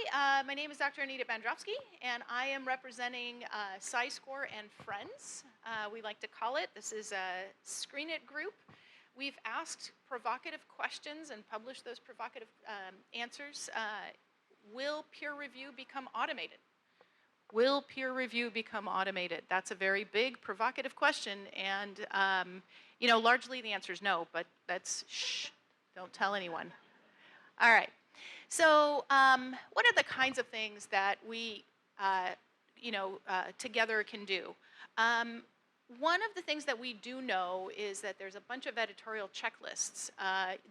Hi, my name is Dr. Anita Barondowski, and I am representing SciScore and Friends. We like to call it. This is a Screen It group. We've asked provocative questions and published those provocative answers. Will peer review become automated? Will peer review become automated? That's a very big, provocative question, and largely the answer is no. But that's shh, don't tell anyone. All right. So, what are the kinds of things that we, together can do? One of the things that we do know is that there's a bunch of editorial checklists.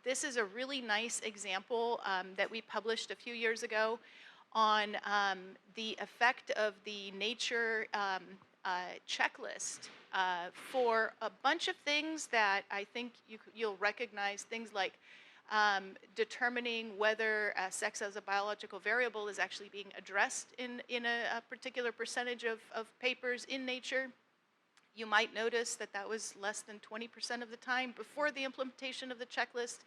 This is a really nice example that we published a few years ago on the effect of the Nature checklist for a bunch of things that I think you'll recognize, things like determining whether sex as a biological variable is actually being addressed in a particular percentage of papers in Nature. You might notice that that was less than 20% of the time before the implementation of the checklist,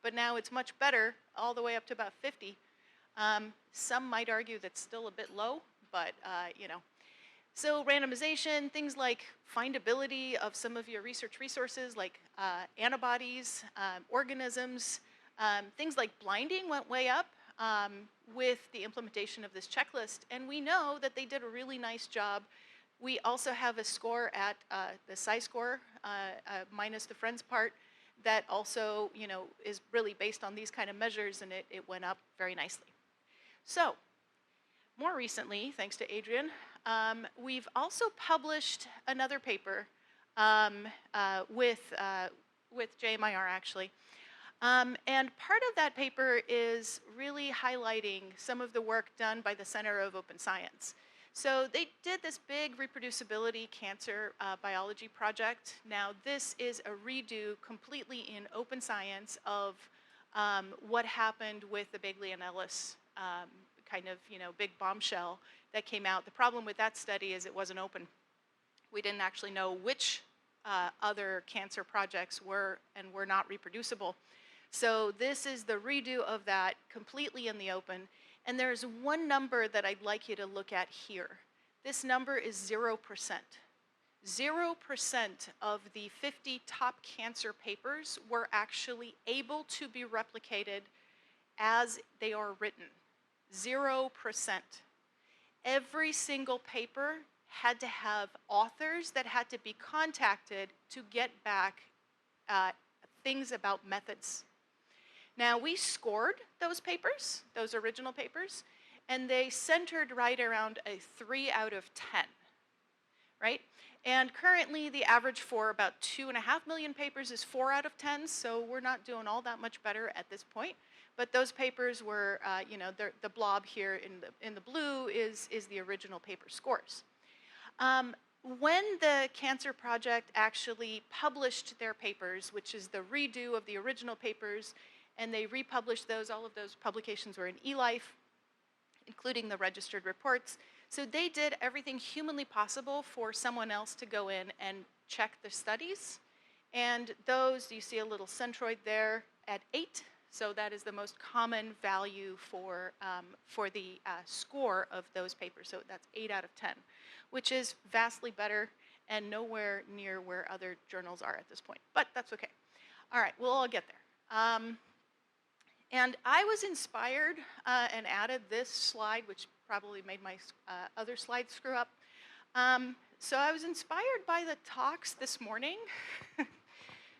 but now it's much better, all the way up to about 50. Some might argue that's still a bit low, but So randomization, things like findability of some of your research resources like antibodies, organisms, things like blinding went way up with the implementation of this checklist, and we know that they did a really nice job. We also have a score at the SciScore minus the Friends part that also is really based on these kind of measures, and it went up very nicely. So more recently, thanks to Adrian, we've also published another paper with JMIR actually. And part of that paper is really highlighting some of the work done by the Center of Open Science. So they did this big reproducibility cancer biology project. Now this is a redo completely in open science of what happened with the Begley and Ellis kind of big bombshell that came out. The problem with that study is it wasn't open. We didn't actually know which other cancer projects were and were not reproducible. So this is the redo of that completely in the open. And there's one number that I'd like you to look at here. This number is 0%. 0% of the 50 top cancer papers were actually able to be replicated as they are written. 0%. Every single paper had to have authors that had to be contacted to get back things about methods. Now, we scored those papers, those original papers, and they centered right around a 3 out of 10, right? And currently, the average for about 2.5 million papers is 4 out of 10, so we're not doing all that much better at this point. But those papers were, the blob here in the blue is the original paper scores. When the Cancer Project actually published their papers, which is the redo of the original papers, and they republished those, all of those publications were in eLife, including the registered reports. So they did everything humanly possible for someone else to go in and check the studies. And those, you see a little centroid there at 8. So that is the most common value for the score of those papers. So that's 8 out of 10, which is vastly better and nowhere near where other journals are at this point. But that's okay. All right, we'll all get there. And I was inspired and added this slide, which probably made my other slides screw up. So I was inspired by the talks this morning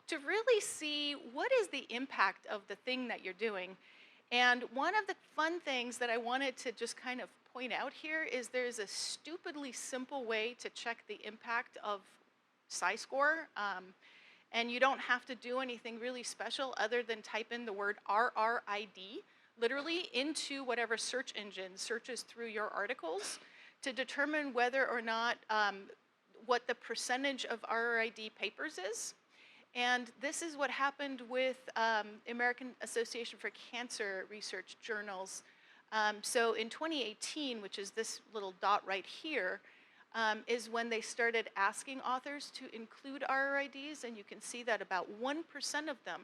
to really see what is the impact of the thing that you're doing. And one of the fun things that I wanted to just kind of point out here is there's a stupidly simple way to check the impact of SciScore. And you don't have to do anything really special other than type in the word RRID, literally into whatever search engine searches through your articles to determine whether or not what the percentage of RRID papers is. And this is what happened with American Association for Cancer Research journals. So in 2018, which is this little dot right here, is when they started asking authors to include RRIDs, and you can see that about 1% of them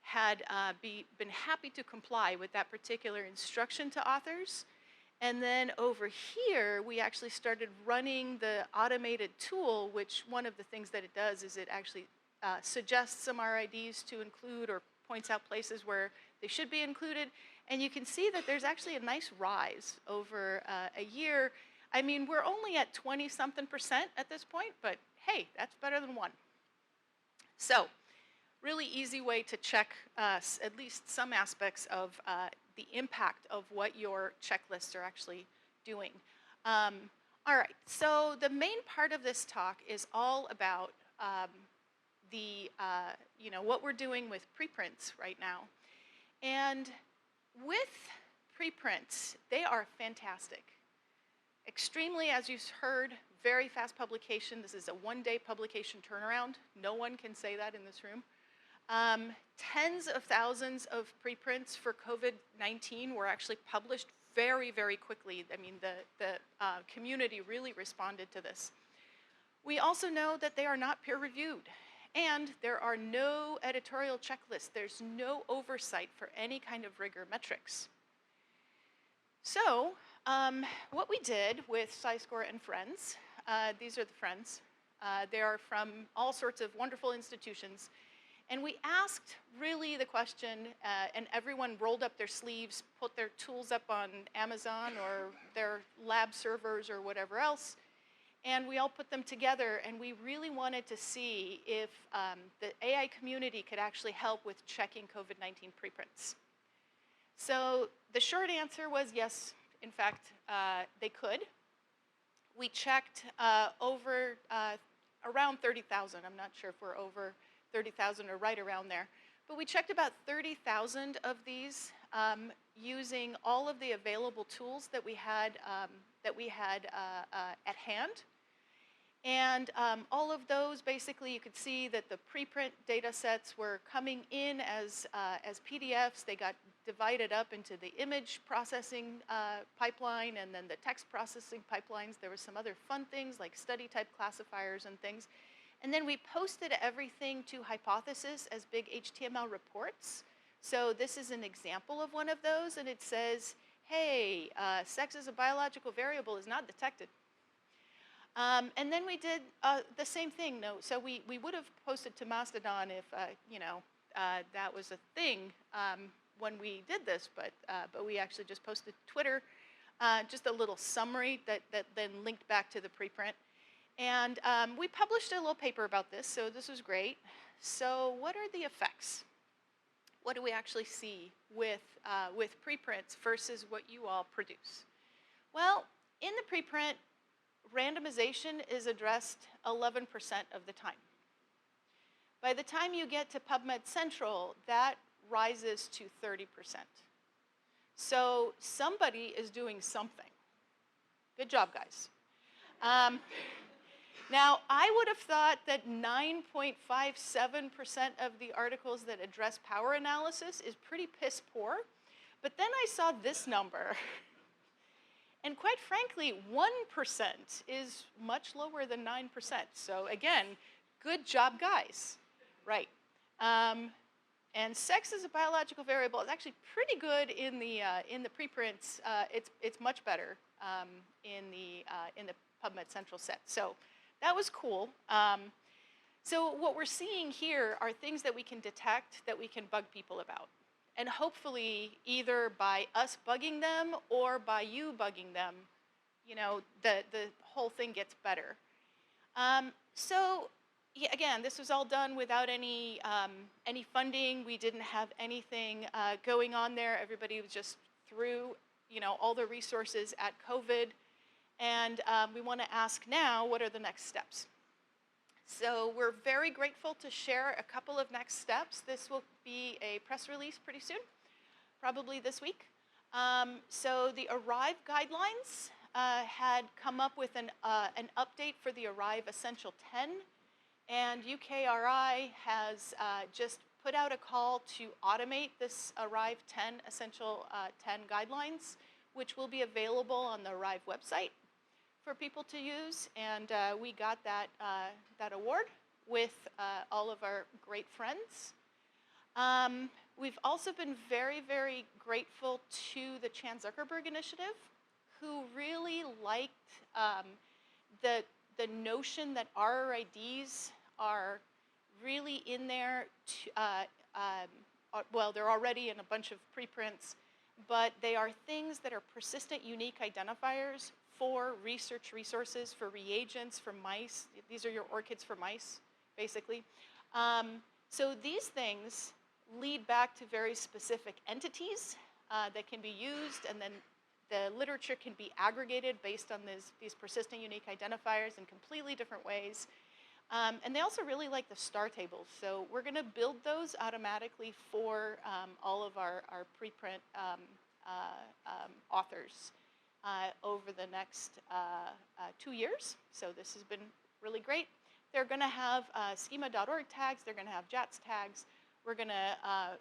had been happy to comply with that particular instruction to authors. And then over here, we actually started running the automated tool, which one of the things that it does is it actually suggests some RIDs to include or points out places where they should be included. And you can see that there's actually a nice rise over a year. I mean, we're only at 20-something% at this point, but hey, that's better than one. So, really easy way to check at least some aspects of the impact of what your checklists are actually doing. All right, so the main part of this talk is all about what we're doing with preprints right now. And with preprints, they are fantastic. Extremely, as you heard, very fast publication. This is a one-day publication turnaround. No one can say that in this room. Tens of thousands of preprints for COVID-19 were actually published very, very quickly. I mean, the community really responded to this. We also know that they are not peer-reviewed, and there are no editorial checklists. There's no oversight for any kind of rigor metrics. So, what we did with SciScore and friends, these are the friends. They are from all sorts of wonderful institutions. And we asked really the question, and everyone rolled up their sleeves, put their tools up on Amazon or their lab servers or whatever else, and we all put them together, and we really wanted to see if the AI community could actually help with checking COVID-19 preprints. So the short answer was yes, in fact, they could. We checked over around 30,000. I'm not sure if we're over 30,000 or right around there. But we checked about 30,000 of these using all of the available tools that we had at hand. And all of those, basically, you could see that the preprint data sets were coming in as PDFs. They got divided up into the image processing pipeline and then the text processing pipelines. There were some other fun things like study type classifiers and things. And then we posted everything to Hypothesis as big HTML reports. So this is an example of one of those, and it says, hey, sex as a biological variable is not detected. And then we did the same thing. No, so we would have posted to Mastodon if that was a thing when we did this, but we actually just posted to Twitter, just a little summary that then linked back to the preprint. And we published a little paper about this, so this was great. So what are the effects? What do we actually see with preprints versus what you all produce? Well, in the preprint, randomization is addressed 11% of the time. By the time you get to PubMed Central, that rises to 30%. So somebody is doing something. Good job, guys. Now, I would have thought that 9.57% of the articles that address power analysis is pretty piss poor, but then I saw this number. And quite frankly, 1% is much lower than 9%. So again, good job, guys. Right. And sex as a biological variable is actually pretty good in the preprints. It's much better in the PubMed Central set. So that was cool. So what we're seeing here are things that we can detect that we can bug people about. And hopefully, either by us bugging them or by you bugging them, you know, the whole thing gets better. So yeah, again, this was all done without any funding. We didn't have anything going on there. Everybody was just through, you know, all the resources at COVID. And we want to ask now, what are the next steps? So we're very grateful to share a couple of next steps. This will be a press release pretty soon, probably this week. So the ARRIVE guidelines had come up with an update for the ARRIVE Essential 10, and UKRI has just put out a call to automate this ARRIVE 10 Essential 10 guidelines, which will be available on the ARRIVE website for people to use, and we got that award with all of our great friends. We've also been very, very grateful to the Chan Zuckerberg Initiative, who really liked the, the notion that RRIDs are really in there. Well, they're already in a bunch of preprints, but they are things that are persistent unique identifiers for research resources, for reagents, for mice. These are your ORCIDs for mice, basically. So these things lead back to very specific entities that can be used, and then the literature can be aggregated based on these persistent unique identifiers in completely different ways. And they also really like the star tables. So we're going to build those automatically for all of our preprint authors over the next 2 years. So this has been really great. They're going to have schema.org tags. They're going to have JATS tags. We're going to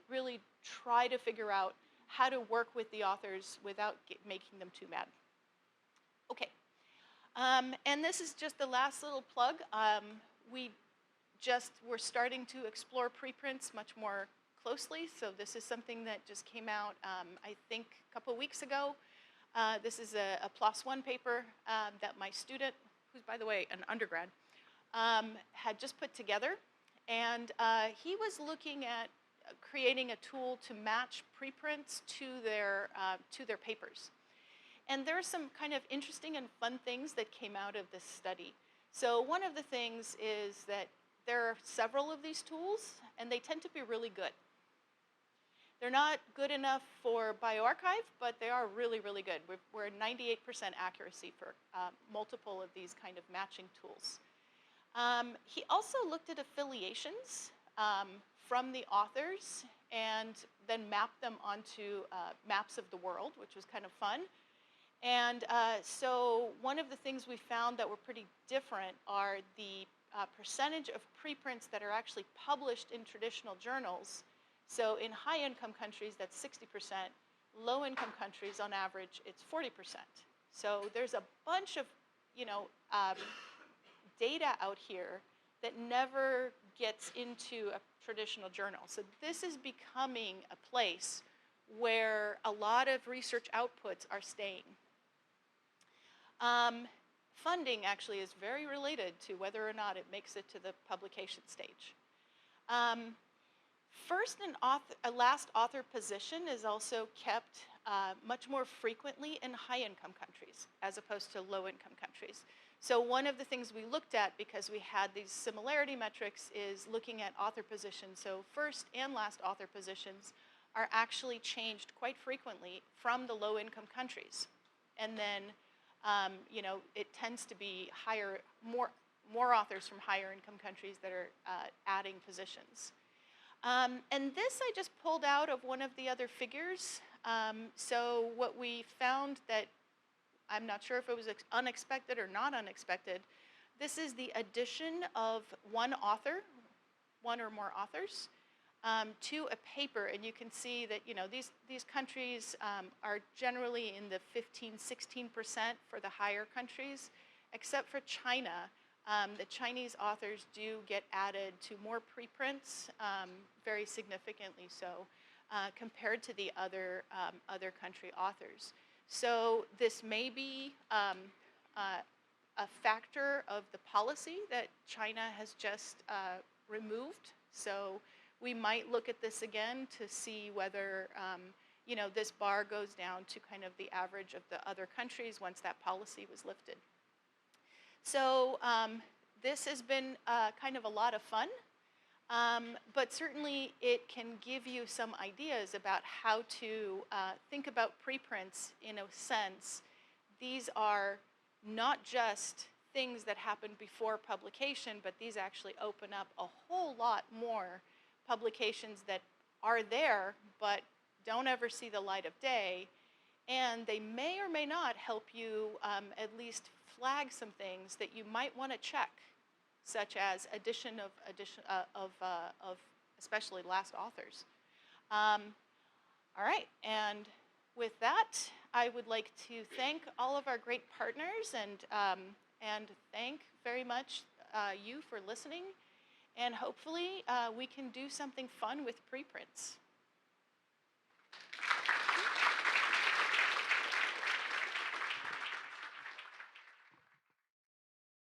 really try to figure out how to work with the authors without making them too mad. Okay. And this is just the last little plug. We're starting to explore preprints much more closely. So this is something that just came out, I think, a couple of weeks ago. This is a PLOS One paper that my student, who's, by the way, an undergrad, had just put together. And he was looking at creating a tool to match preprints to their papers. And there are some kind of interesting and fun things that came out of this study. So one of the things is that there are several of these tools, and they tend to be really good. They're not good enough for bioRxiv, but they are really, really good. We're at 98% accuracy for multiple of these kind of matching tools. He also looked at affiliations from the authors and then mapped them onto maps of the world, which was kind of fun. And so one of the things we found that were pretty different are the percentage of preprints that are actually published in traditional journals. So in high-income countries, that's 60%. Low-income countries, on average, it's 40%. So there's a bunch of, data out here that never gets into a traditional journal. So this is becoming a place where a lot of research outputs are staying. Funding actually is very related to whether or not it makes it to the publication stage. First and last author position is also kept much more frequently in high-income countries as opposed to low-income countries. So one of the things we looked at, because we had these similarity metrics, is looking at author positions. So first and last author positions are actually changed quite frequently from the low-income countries. And then, it tends to be more authors from higher income countries that are adding positions. And this I just pulled out of one of the other figures. So what we found that, I'm not sure if it was unexpected or not unexpected, this is the addition of one author, one or more authors, to a paper. And you can see that, these countries are generally in the 15–16% for the higher countries, except for China. The Chinese authors do get added to more preprints, very significantly so, compared to the other country authors. So this may be a factor of the policy that China has just removed. So we might look at this again to see whether this bar goes down to kind of the average of the other countries once that policy was lifted. So this has been kind of a lot of fun, but certainly it can give you some ideas about how to think about preprints in a sense. These are not just things that happen before publication, but these actually open up a whole lot more publications that are there but don't ever see the light of day, and they may or may not help you at least flag some things that you might want to check, such as addition of especially last authors. All right, and with that, I would like to thank all of our great partners and thank very much you for listening, and hopefully we can do something fun with preprints.